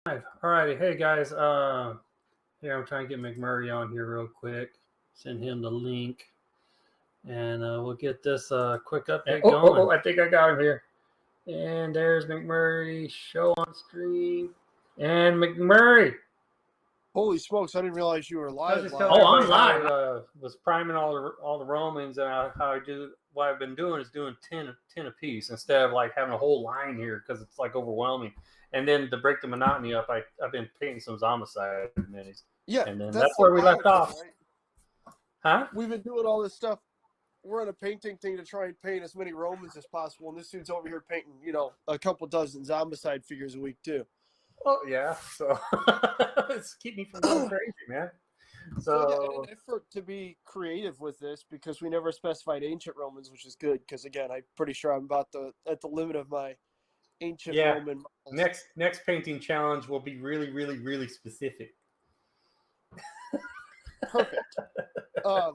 All righty, hey guys. Here I'm trying to get McMurray on here real quick. Send him the link, and we'll get this quick update going. I think I got him here. And there's McMurray. Show on stream. And McMurray. Holy smokes! I didn't realize you were live. I'm live. Was priming all the Romans, and how I do what I've been doing is doing 10 a piece instead of like having a whole line here because it's like overwhelming. And then to break the monotony up, I've been painting some Zombicide minis. Yeah, and then that's where we left off. Right? Huh? We've been doing all this stuff. We're on a painting thing to try and paint as many Romans as possible, and this dude's over here painting, a couple dozen Zombicide figures a week too. Oh yeah, so it's keep me from going crazy, man. So in an effort to be creative with this, because we never specified ancient Romans, which is good, because again, I'm pretty sure I'm at the limit of my ancient Roman models. Next painting challenge will be really, really, really specific. Perfect. So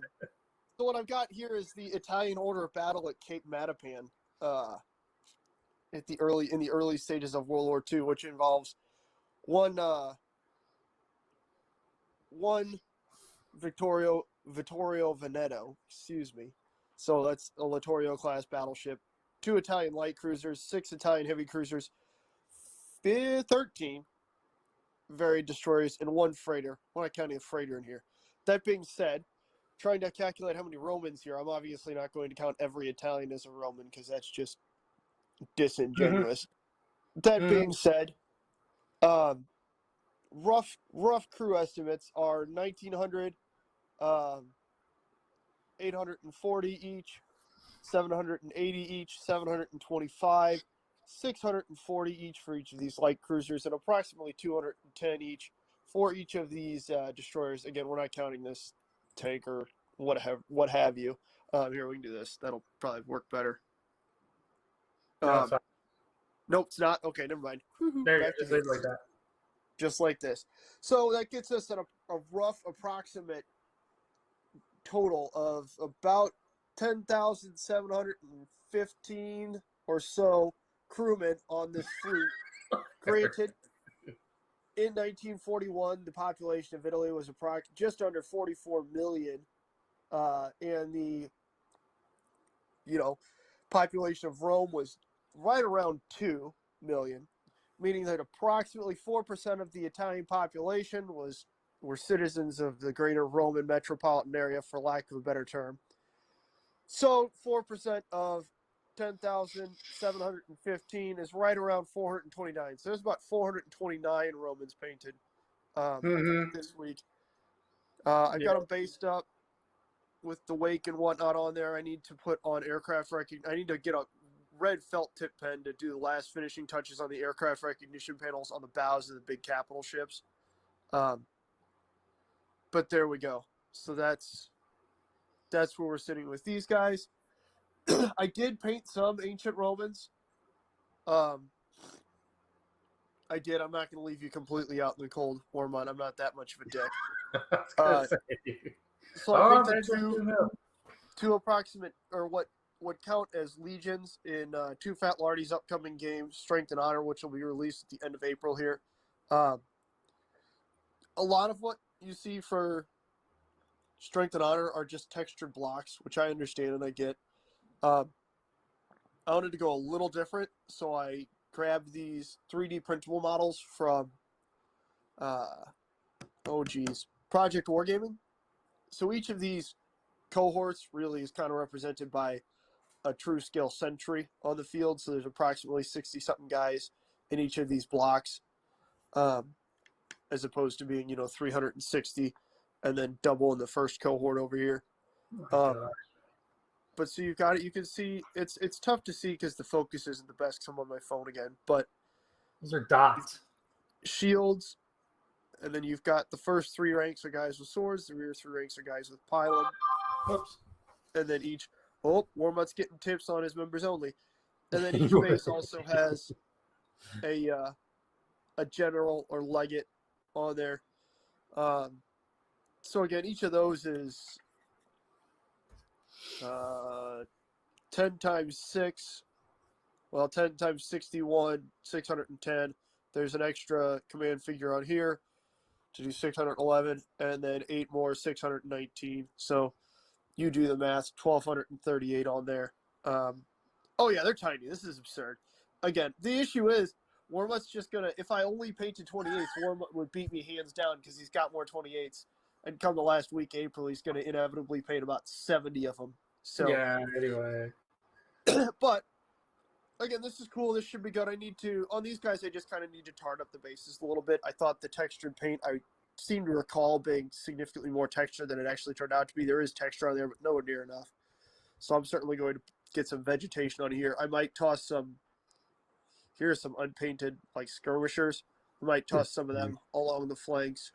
what I've got here is the Italian Order of Battle at Cape Matapan, in the early stages of World War II, which involves one Vittorio Veneto, excuse me. So that's a Littorio class battleship, 2 Italian light cruisers, 6 Italian heavy cruisers, 13 varied destroyers, and 1 freighter. I'm not counting a freighter in here. That being said, trying to calculate how many Romans here, I'm obviously not going to count every Italian as a Roman because that's just disingenuous. That being said, rough crew estimates are 1,900, 840 each, 780 each, 725, 640 each for each of these light cruisers, and approximately 210 each for each of these destroyers. Again, we're not counting this tank or what have you. Here, we can do this. That'll probably work better. Nope, it's not. Okay, never mind. There you go. Just like that. Just like this. So that gets us at a rough approximate total of about 10,715 or so crewmen on this fleet. Granted, in 1941, the population of Italy was just under 44 million, and the population of Rome was right around 2 million, meaning that approximately 4% of the Italian population were citizens of the greater Roman metropolitan area, for lack of a better term. So 4% of 10,715 is right around 429. So there's about 429 Romans painted this week. I got them based up with the wake and whatnot on there. I need to put on aircraft recognition. I need to get a red felt tip pen to do the last finishing touches on the aircraft recognition panels on the bows of the big capital ships. But there we go. So that's where we're sitting with these guys. I did paint some ancient Romans. I did. I'm not going to leave you completely out in the cold, Ormond. I'm not that much of a dick. So I painted two approximate, or what count as legions in 2 Fat Lardy's upcoming game, Strength and Honor, which will be released at the end of April here. A lot of what you see for Strength and Honor are just textured blocks, which I understand and I get. I wanted to go a little different, so I grabbed these 3D printable models from Project Wargaming. So each of these cohorts really is kind of represented by a true scale sentry on the field. So there's approximately 60-something guys in each of these blocks, as opposed to being 360 and then double in the first cohort over here. But so you've got it. You can see it's tough to see because the focus isn't the best. Because I'm on my phone again. But those are dots. Shields, and then you've got the first 3 ranks are guys with swords. The rear 3 ranks are guys with pylon. Oops. And then each Warmut's getting tips on his members only. And then each base also has a general or legate on there. So again, each of those is 10 times 6. Well, 10 times 61, 610. There's an extra command figure on here to do 611, and then 8 more, 619. So you do the math, 1,238 on there. Oh, yeah, they're tiny. This is absurd. Again, the issue is Wormut's just going to, if I only painted 28s, Wormut would beat me hands down because he's got more 28s. And come the last week, April, he's going to inevitably paint about 70 of them. So yeah, anyway. But again, this is cool. This should be good. On these guys, I just kind of need to tart up the bases a little bit. I thought the textured paint, I seem to recall being significantly more texture than it actually turned out to be. There is texture on there, but nowhere near enough. So I'm certainly going to get some vegetation on here. I might toss here are some unpainted like skirmishers. I might toss some of them along the flanks.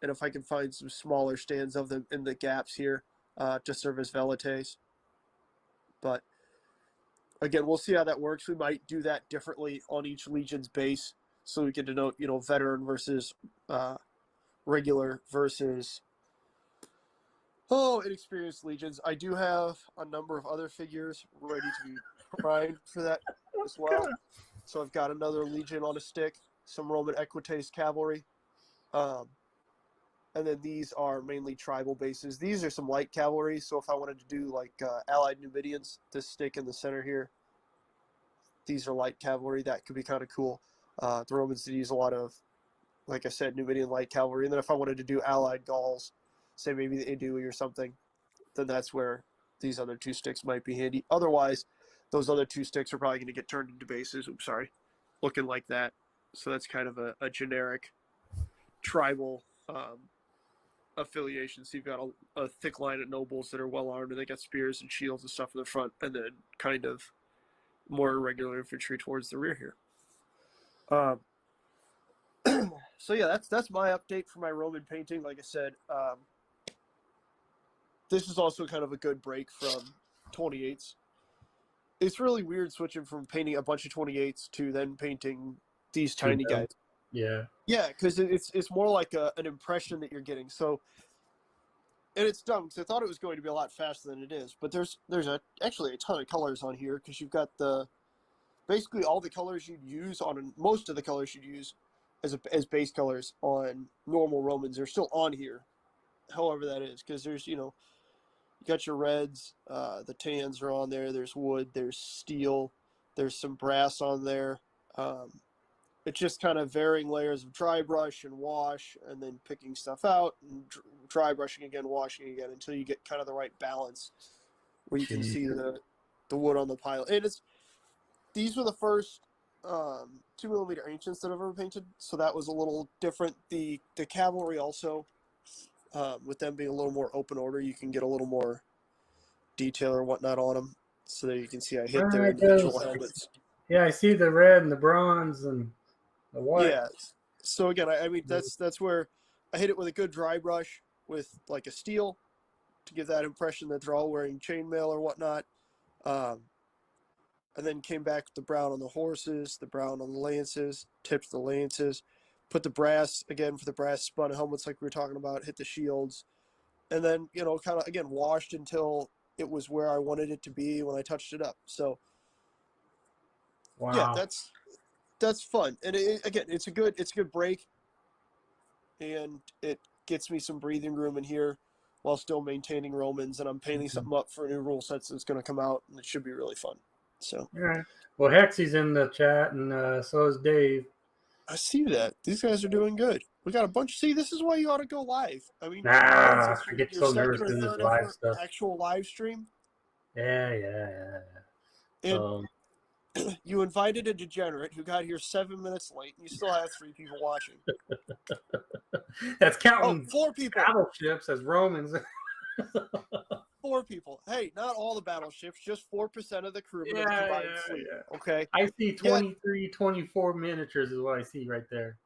And if I can find some smaller stands of them in the gaps here to serve as velites. But again, we'll see how that works. We might do that differently on each Legion's base so we can denote, veteran versus regular versus, inexperienced Legions. I do have a number of other figures ready to be primed for that as well. So I've got another Legion on a stick, some Roman Equites cavalry. And then these are mainly tribal bases. These are some light cavalry. So if I wanted to do like allied Numidians, this stick in the center here, these are light cavalry. That could be kind of cool. The Romans did use a lot of, like I said, Numidian light cavalry. And then if I wanted to do allied Gauls, say maybe the Indui or something, then that's where these other two sticks might be handy. Otherwise, those other two sticks are probably going to get turned into bases. Oops, sorry. Looking like that. So that's kind of a generic tribal affiliation. So you've got a thick line of nobles that are well armed and they got spears and shields and stuff in the front, and then kind of more irregular infantry towards the rear here. So yeah, that's my update for my Roman painting. Like I said, this is also kind of a good break from 28s. It's really weird switching from painting a bunch of 28s to then painting these tiny guys. Yeah. Yeah, because it's more like an impression that you're getting. So, and it's dumb because I thought it was going to be a lot faster than it is. But there's actually a ton of colors on here because you've got basically all the colors you'd use on most of the colors you'd use as base colors on normal Romans are still on here. However that is, because there's you got your reds, the tans are on there. There's wood, there's steel, there's some brass on there. It's just kind of varying layers of dry brush and wash, and then picking stuff out and dry brushing again, washing again until you get kind of the right balance where you can see the wood on the pile. And these were the first 2mm ancients that I've ever painted, so that was a little different. The cavalry also, with them being a little more open order, you can get a little more detail or whatnot on them. So there you can see I hit their individual helmets. Yeah, I see the red and the bronze and the white. Yeah. So again, I mean that's where I hit it with a good dry brush with like a steel to give that impression that they're all wearing chainmail or whatnot. And then came back with the brown on the horses, the brown on the lances, tipped the lances, put the brass again for the brass spun helmets like we were talking about, hit the shields, and then kind of again washed until it was where I wanted it to be when I touched it up. So wow. Yeah, that's fun, and again, it's a good break, and it gets me some breathing room in here while still maintaining Romans, and I'm painting something up for a new rule set that's going to come out, and it should be really fun. So, all right. Well, Hexy's in the chat, and so is Dave. I see that these guys are doing good. We got a bunch. See, this is why you ought to go live. I mean, I get so nervous doing this live stuff. Actual live stream. Yeah. And you invited a degenerate who got here 7 minutes late, and you still have 3 people watching. That's counting 4 people. Battleships as Romans. 4 people. Hey, not all the battleships, just 4% of the crewmen of the combined fleet. Yeah. Okay. I see 23, 24 miniatures is what I see right there.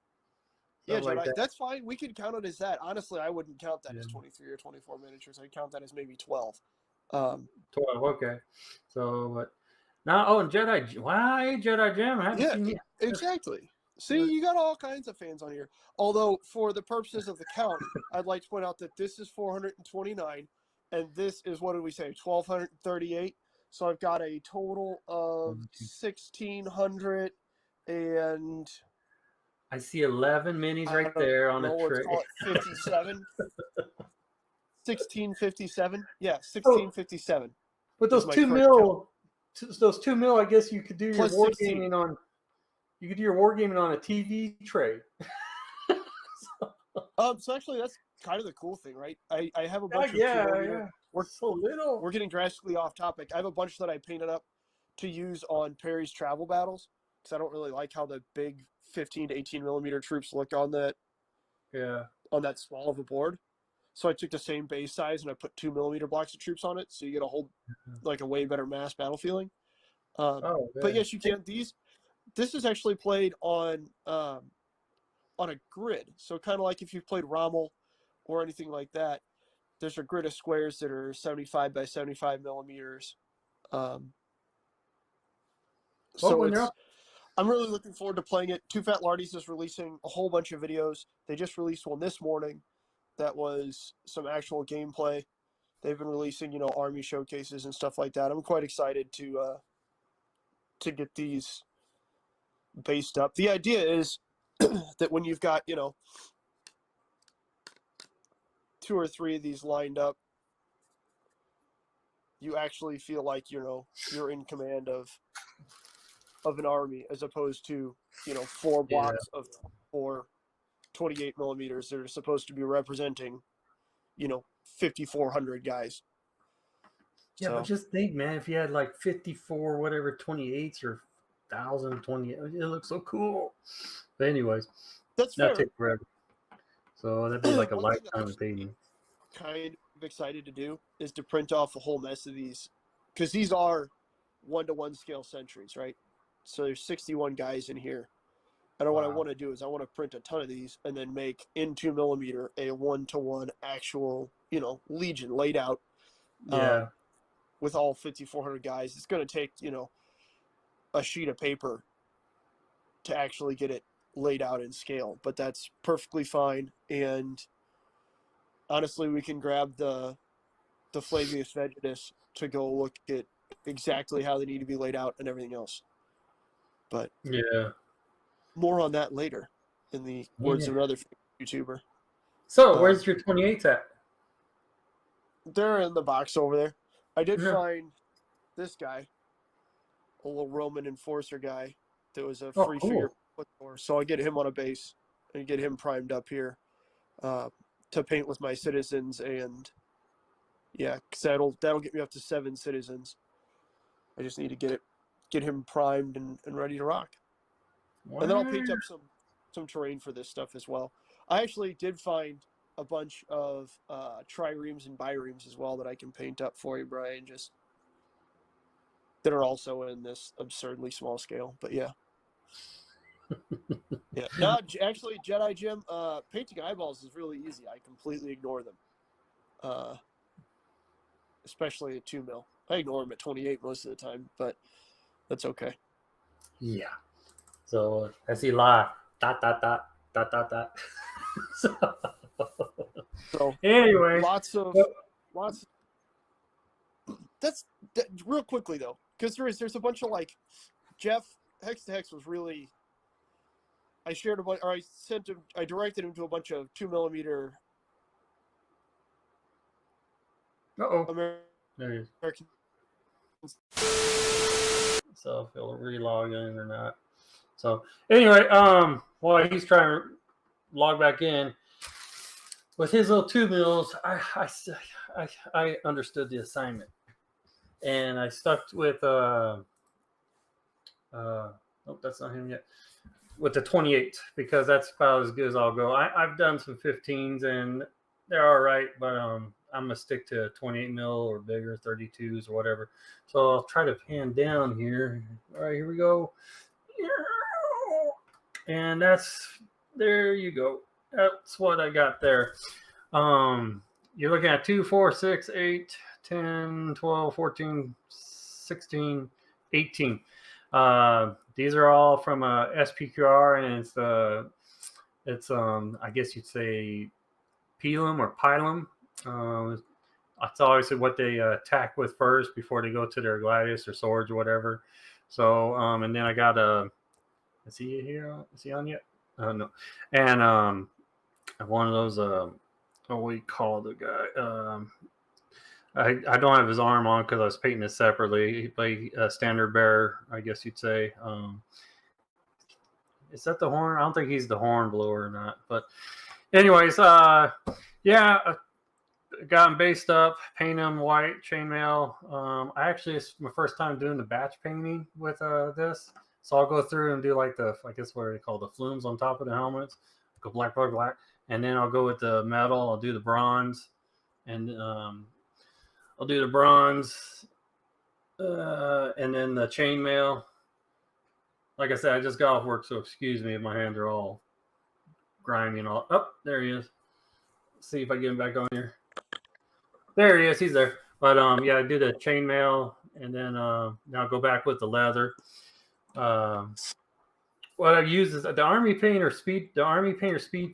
Yeah, Jedi, that's fine. We could count it as that. Honestly, I wouldn't count that as 23 or 24 miniatures. I'd count that as maybe 12. 12, okay. So, what? Now, and Jedi. Why Jedi Jam? I haven't seen you. Exactly. See, you got all kinds of fans on here. Although, for the purposes of the count, I'd like to point out that this is 429, and this is, what did we say, 1,238? So I've got a total of 1,600 and I see 11 minis right there on the tray. Let's call it 57. 1657. Yeah, 1657. With those 2 mil, I guess you could do your wargaming on. You could do your wargaming on a TV tray. So actually, that's kind of the cool thing, right? I have a bunch of 2 millimeter. We're so little. We're getting drastically off topic. I have a bunch that I painted up to use on Perry's travel battles because I don't really like how the big 15 to 18 millimeter troops look on that. Yeah. On that small of a board. So I took the same base size and I put 2 millimeter blocks of troops on it, so you get a whole like a way better mass battle feeling. But yes, you can. This is actually played on a grid, so kind of like if you've played Rommel or anything like that. There's a grid of squares that are 75 by 75 millimeters. I'm really looking forward to playing it. Too Fat Lardies is releasing a whole bunch of videos. They just released one this morning that was some actual gameplay. They've been releasing, army showcases and stuff like that. I'm quite excited to get these based up. The idea is that when you've got, 2 or 3 of these lined up, you actually feel like, you're in command of an army as opposed to, 4 blocks of 28 millimeters that are supposed to be representing, 5,400 guys. Yeah, but just think, man, if you had like 54, whatever, 28s or 1,020, it looks so cool. But anyways, that's fair. That'd take forever. So that'd be like a lifetime of painting. Kind of excited to do is to print off a whole mess of these, because these are 1-to-1 scale sentries, right? So there's 61 guys in here. And what I want to do is I want to print a ton of these and then make in 2 millimeter a 1-to-1 actual, legion laid out. With all 5,400 guys. It's going to take, a sheet of paper to actually get it laid out in scale, but that's perfectly fine. And honestly, we can grab the Flavius Vegetus to go look at exactly how they need to be laid out and everything else. But more on that later in the words of another YouTuber. So where's your 28s at? They're in the box over there. I did find this guy, a little Roman enforcer guy that was a free figure for. So I get him on a base and get him primed up here to paint with my citizens, and because that'll get me up to 7 citizens. I just need to get him primed and ready to rock. And then I'll paint up some terrain for this stuff as well. I actually did find a bunch of triremes and biremes as well that I can paint up for you, Brian, just that are also in this absurdly small scale. But yeah. No, actually, Jedi Jim, painting eyeballs is really easy. I completely ignore them, especially at 2 mil. I ignore them at 28 most of the time, but that's okay. Yeah. So I see a lot. Dot. So anyway, lots of that's real quickly though, because there's a bunch of like Jeff Hex to Hex was really. I shared a bunch, or I directed him to a bunch of 2 millimeter. There he is. So if he'll relog in or not. So anyway, while he's trying to log back in with his little 2 mils, I understood the assignment, and I stuck with that's not him yet. With the 28, because that's about as good as I'll go. I've done some 15s and they're all right, but I'm gonna stick to 28 mil or bigger, 32s or whatever. So I'll try to pan down here. All right, here we go. And there you go. That's what I got there. You're looking at 2, 4, 6, 8, 10, 12, 14, 16, 18. These are all from SPQR, and it's I guess you'd say Pilum or Pilum. That's always what they attack with first before they go to their gladius or swords or whatever. So and then I got is he here? Is he on yet? No, and one of those what do you call the guy? I don't have his arm on because I was painting it separately. But standard bearer, I guess you'd say. Is that the horn? I don't think he's the horn blower or not. But anyways, yeah, got him based up, paint him white, chainmail. I actually, it's my first time doing the batch painting with this. So I'll go through and do like I guess what they call the flumes on top of the helmets. Go black, black, black. And then I'll go with the metal. I'll do the bronze. And I'll do the bronze. And then the chainmail. Like I said, I just got off work, so excuse me if my hands are all grimy and all. Oh, there he is. Let's see if I get him back on here. There he is. He's there. But yeah, I do the chainmail, and then now go back with the leather. What I use is the Army Painter Speed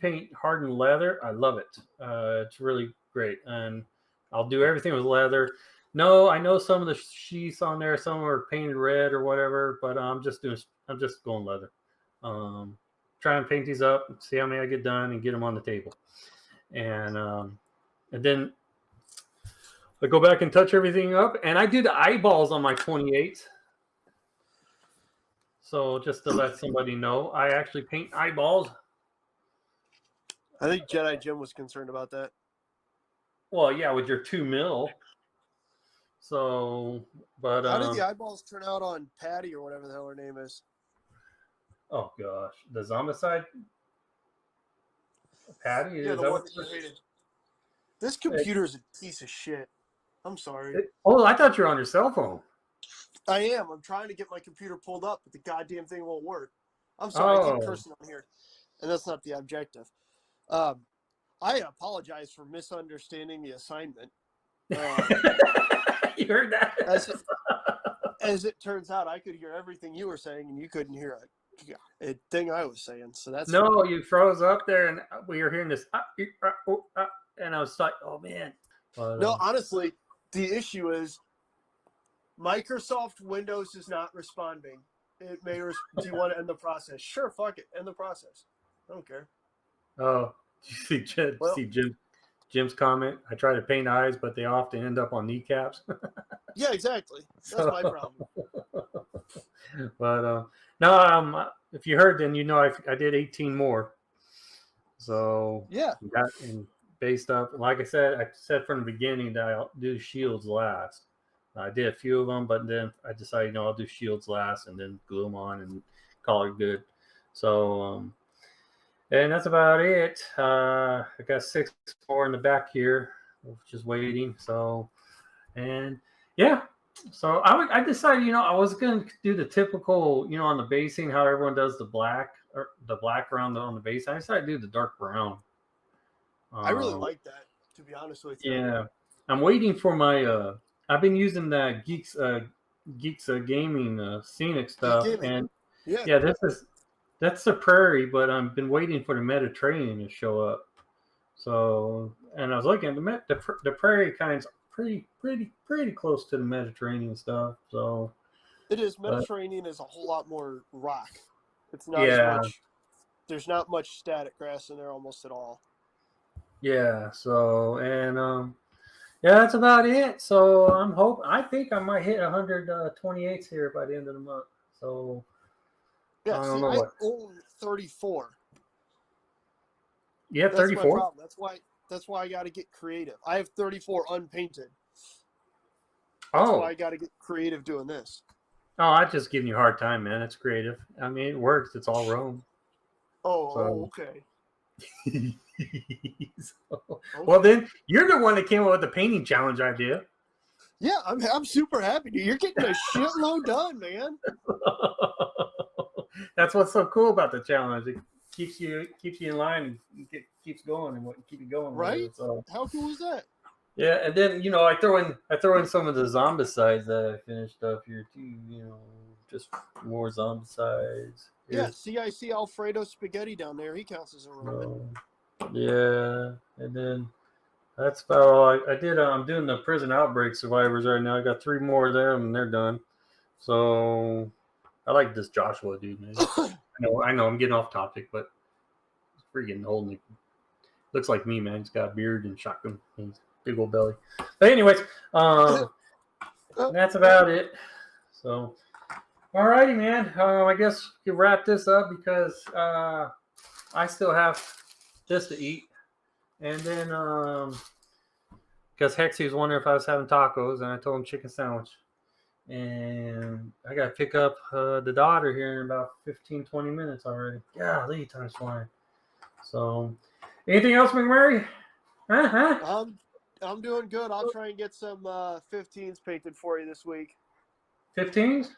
Paint hardened leather. I love it. It's really great, and I'll do everything with leather. No, I know some of the sheaths on there. Some are painted red or whatever, but I'm just going leather. Try and paint these up, see how many I get done, and get them on the table. And then I go back and touch everything up, and I do the eyeballs on my 28. So just to let somebody know, I actually paint eyeballs. I think Jedi Jim was concerned about that. Well, yeah, with your 2 mil. So, but how did the eyeballs turn out on Patty or whatever the hell her name is? Oh gosh, the Zombicide Patty. Yeah, the one that you hated. This computer is a piece of shit. I'm sorry. I thought you were on your cell phone. I am. I'm trying to get my computer pulled up, but the goddamn thing won't work. I'm sorry. I keep cursing on here, and that's not the objective. I apologize for misunderstanding the assignment. You heard that? As it turns out, I could hear everything you were saying, and you couldn't hear a thing I was saying. So that's no. You froze up there, and we were hearing this, and I was like, "Oh man." But, no, honestly, the issue is Microsoft Windows is not responding. It may. Do you want to end the process? Sure, fuck it, end the process. I don't care. Oh, you see Jim's comment? I try to paint eyes, but they often end up on kneecaps. Yeah, exactly. That's my problem. But no, if you heard, then you know I did 18 more. So yeah, and based up, like I said from the beginning that I'll do shields last. I did a few of them, but then I decided, I'll do shields last and then glue them on and call it good. So, and that's about it. I got 6 more in the back here, just waiting. So, and yeah. So I decided, I was going to do the typical, on the basing, how everyone does the black around on the base. I decided to do the dark brown. I really like that, to be honest with you. Yeah. I'm waiting for my, I've been using that Geeks Gaming scenic stuff. And yeah, that's the Prairie, but I've been waiting for the Mediterranean to show up. So, and I was looking at the Prairie kind's pretty close to the Mediterranean stuff. So it is. Mediterranean is a whole lot more rock. It's not as much. There's not much static grass in there almost at all. Yeah. So and yeah, that's about it. So I think I might hit 128 here by the end of the month. So yeah, I own 34. You have 34? That's why I got to get creative. I have 34 unpainted. That's why I got to get creative doing this. Oh, I'm just giving you a hard time, man. It's creative. I mean, it works. It's all Rome. Okay. Well, then you're the one that came up with the painting challenge idea. Yeah, I'm super happy. You're getting a shitload done, man. That's what's so cool about the challenge. It keeps you in line and keeps going and keep you going. Right? So how cool is that? Yeah, and then I throw in some of the zombicides that I finished up here too. Just more zombicides. Yeah, CIC Alfredo Spaghetti down there. He counts as a Roman. Yeah, and then that's about all I did. I'm doing the prison outbreak survivors right now. I got 3 more there, and they're done. So I like this Joshua dude, man. I know I'm getting off topic, but freaking holding. Looks like me, man. He's got a beard and shotgun. He's big old belly. But anyways, that's about it. So, alrighty, man. I guess we can wrap this up because I still have this to eat, and then because Hexy was wondering if I was having tacos, and I told him chicken sandwich. And I got to pick up the daughter here in about 15, 20 minutes already. Golly, time's flying. So, anything else, McMurray? I'm doing good. I'll try and get some 15s painted for you this week. 15s?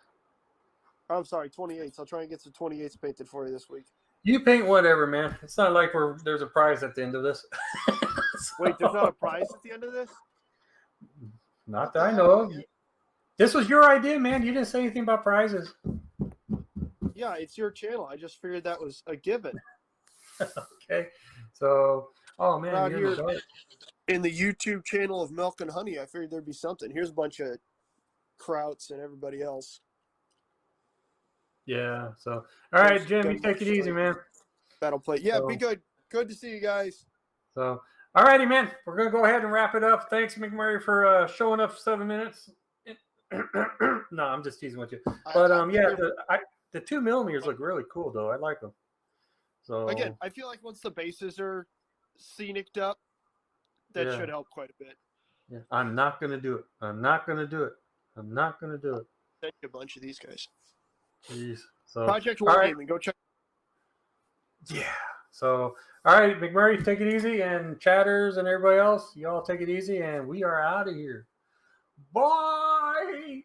I'm sorry, 28s. I'll try and get some 28s painted for you this week. You paint whatever, man. It's not like there's a prize at the end of this. Wait, there's not a prize at the end of this? Not that I know of. This was your idea, man. You didn't say anything about prizes. Yeah, it's your channel. I just figured that was a given. Okay. So, oh, man. Out here in the YouTube channel of Milk and Honey, I figured there'd be something. Here's a bunch of Krauts and everybody else. Yeah. So, all right, Jim, you take it easy, man. Battle plate. Yeah, be good. Good to see you guys. So, all righty, man. We're going to go ahead and wrap it up. Thanks, McMurray, for showing up for 7 minutes. No, I'm just teasing with you. But, yeah, the 2 millimeters look really cool, though. I like them. So again, I feel like once the bases are scenicked up, that should help quite a bit. Yeah, I'm not going to do it. I'm not going to do it. Take a bunch of these guys. Jeez. So, Project Wargaming, go check. Yeah. So, all right, McMurray, take it easy. And chatters and everybody else, y'all take it easy. And we are out of here. Bye.